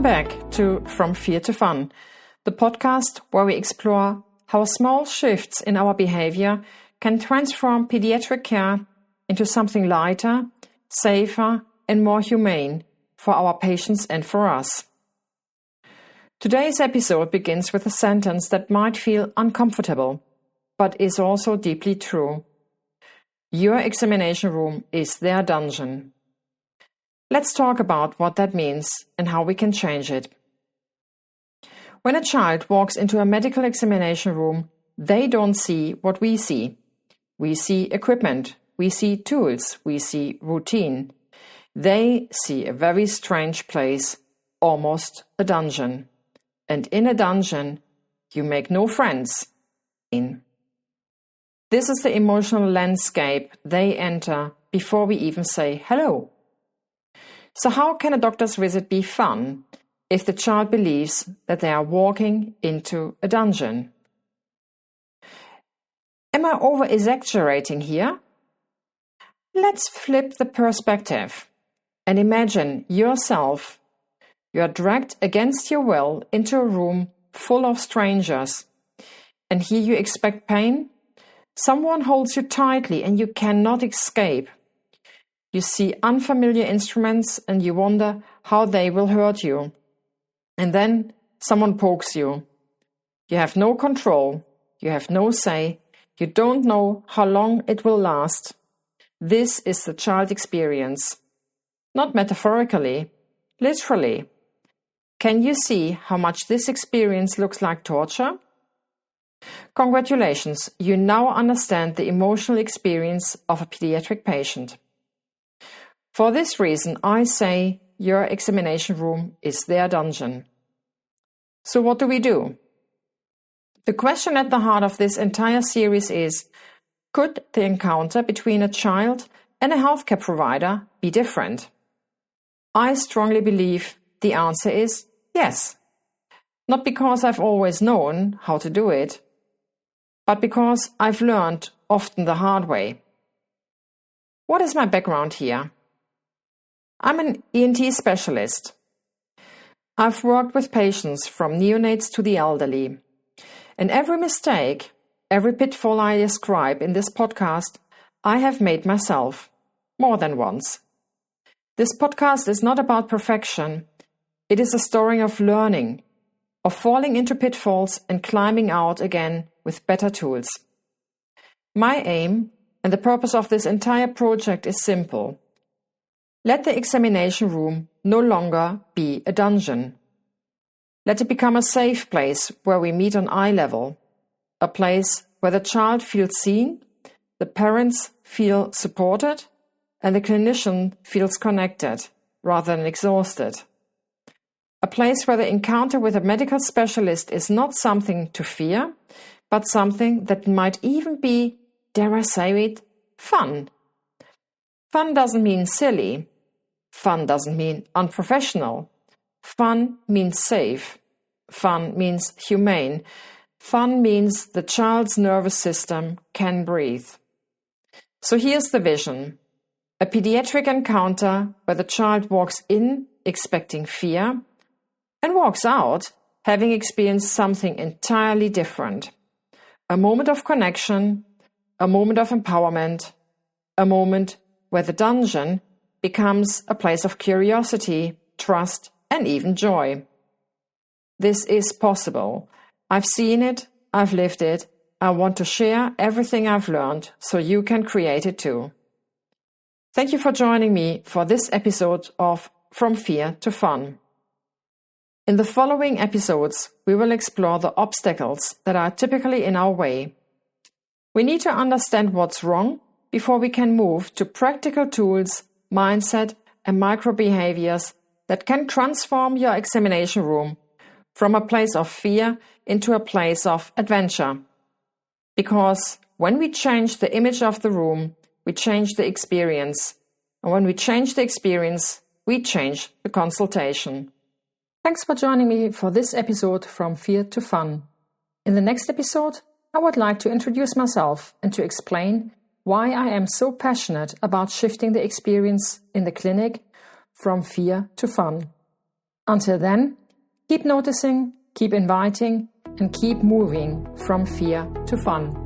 Welcome back to From Fear to Fun, the podcast where we explore how small shifts in our behavior can transform pediatric care into something lighter, safer, and more humane for our patients and for us. Today's episode begins with a sentence that might feel uncomfortable, but is also deeply true. Your examination room is their dungeon. Let's talk about what that means and how we can change it. When a child walks into a medical examination room, they don't see what we see. We see equipment, we see tools, we see routine. They see a very strange place, almost a dungeon. And in a dungeon, you make no friends. This is the emotional landscape they enter before we even say hello. So how can a doctor's visit be fun if the child believes that they are walking into a dungeon? Am I over-exaggerating here? Let's flip the perspective and imagine yourself. You are dragged against your will into a room full of strangers, and here you expect pain. Someone holds you tightly and you cannot escape. You see unfamiliar instruments and you wonder how they will hurt you. And then someone pokes you. You have no control. You have no say. You don't know how long it will last. This is the child experience. Not metaphorically, literally. Can you see how much this experience looks like torture? Congratulations, you now understand the emotional experience of a pediatric patient. For this reason, I say your examination room is their dungeon. So what do we do? The question at the heart of this entire series is, could the encounter between a child and a healthcare provider be different? I strongly believe the answer is yes. Not because I've always known how to do it, but because I've learned often the hard way. What is my background here? I'm an ENT specialist. I've worked with patients from neonates to the elderly. And every mistake, every pitfall I describe in this podcast, I have made myself, more than once. This podcast is not about perfection. It is a story of learning, of falling into pitfalls and climbing out again with better tools. My aim and the purpose of this entire project is simple. Let the examination room no longer be a dungeon. Let it become a safe place where we meet on eye level, a place where the child feels seen, the parents feel supported, and the clinician feels connected rather than exhausted. A place where the encounter with a medical specialist is not something to fear, but something that might even be, dare I say it, fun. Fun doesn't mean silly. Fun doesn't mean unprofessional. Fun means safe. Fun means humane. Fun means the child's nervous system can breathe. So here's the vision. A pediatric encounter where the child walks in expecting fear and walks out having experienced something entirely different. A moment of connection, a moment of empowerment, a moment where the dungeon becomes a place of curiosity, trust, and even joy. This is possible. I've seen it, I've lived it. I want to share everything I've learned so you can create it too. Thank you for joining me for this episode of From Fear to Fun. In the following episodes, we will explore the obstacles that are typically in our way. We need to understand what's wrong before we can move to practical tools, mindset, and micro-behaviors that can transform your examination room from a place of fear into a place of adventure. Because when we change the image of the room, we change the experience. And when we change the experience, we change the consultation. Thanks for joining me for this episode From Fear to Fun. In the next episode, I would like to introduce myself and to explain why I am so passionate about shifting the experience in the clinic from fear to fun. Until then, keep noticing, keep inviting, and keep moving from fear to fun.